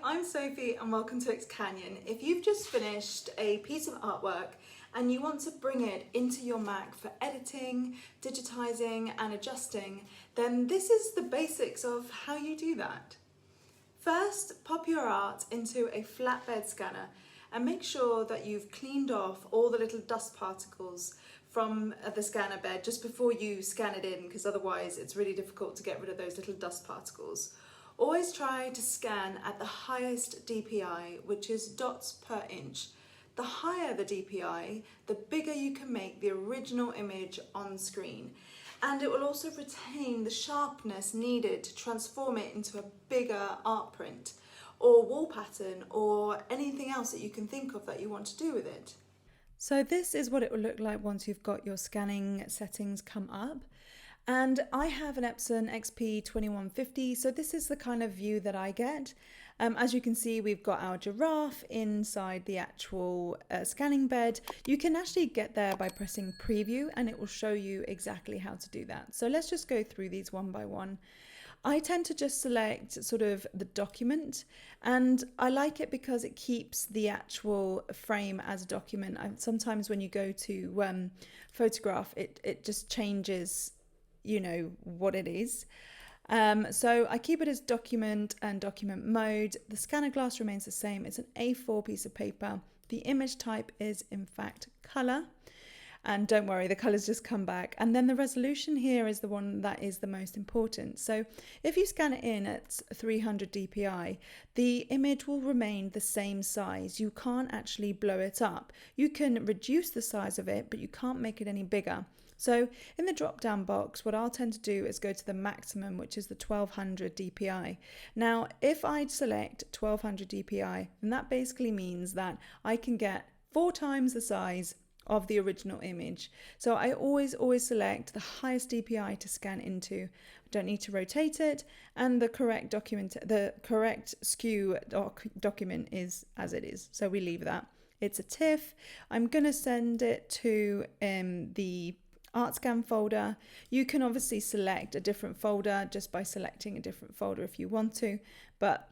I'm Sophie and welcome to X Canyon. If you've just finished a piece of artwork and you want to bring it into your Mac for editing, digitizing and adjusting, then this is the basics of how you do that. First, pop your art into a flatbed scanner and make sure that you've cleaned off all the little dust particles from the scanner bed just before you scan it in, because otherwise it's really difficult to get rid of those little dust particles. Always try to scan at the highest DPI, which is dots per inch. The higher the DPI, the bigger you can make the original image on screen. And it will also retain the sharpness needed to transform it into a bigger art print or wall pattern or anything else that you can think of that you want to do with it. So this is what it will look like once you've got your scanning settings come up. And I have an Epson XP2150, so this is the kind of view that I get. As you can see, we've got our giraffe inside the actual scanning bed. You can actually get there by pressing preview and it will show you exactly how to do that. So let's just go through these one by one. I tend to just select sort of the document, and I like it because it keeps the actual frame as a document. Sometimes when you go to photograph, it just changes, you know, what it is. So I keep it as document and document mode. The scanner glass remains the same. It's an A4 piece of paper. The image type is in fact color. And don't worry, the colors just come back. And then the resolution here is the one that is the most important. So if you scan it in at 300 DPI, the image will remain the same size. You can't actually blow it up. You can reduce the size of it, but you can't make it any bigger. So in the drop down box, what I'll tend to do is go to the maximum, which is the 1200 DPI. Now, if I select 1200 DPI, then that basically means that I can get 4 times the size of the original image. So I always select the highest DPI to scan into. I don't need to rotate it, and the correct document, the correct SKU document is as it is. So we leave that. It's a TIFF. I'm going to send it to the ArtScan folder. You can obviously select a different folder just by selecting a different folder if you want to, but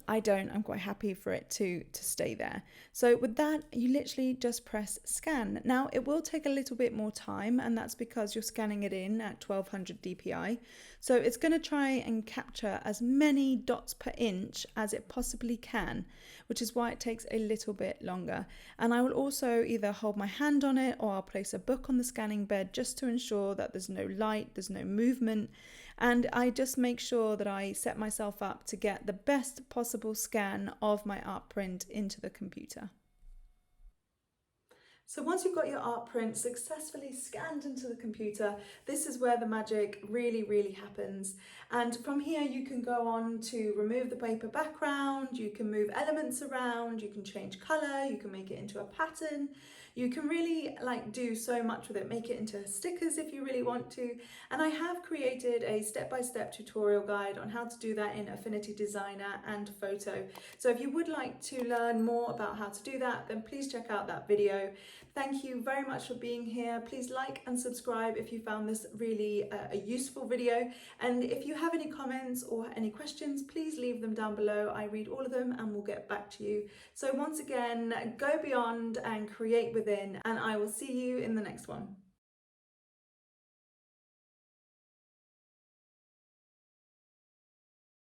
I don't. I'm quite happy for it to stay there. So with that, you literally just press scan. Now it will take a little bit more time, and that's because you're scanning it in at 1200 DPI. So it's going to try and capture as many dots per inch as it possibly can, which is why it takes a little bit longer. And I will also either hold my hand on it or I'll place a book on the scanning bed just to ensure that there's no light, there's no movement. And I just make sure that I set myself up to get the best possible scan of my art print into the computer. So once you've got your art print successfully scanned into the computer, this is where the magic really happens. And from here you can go on to remove the paper background, you can move elements around, you can change color, you can make it into a pattern. You can really do so much with it, make it into stickers if you really want to. And I have created a step-by-step tutorial guide on how to do that in Affinity Designer and Photo. So if you would like to learn more about how to do that, then please check out that video. Thank you very much for being here. Please like and subscribe if you found this really a useful video. And if you have any comments or any questions, please leave them down below. I read all of them and we'll get back to you. So once again, go beyond and create within, and I will see you in the next one.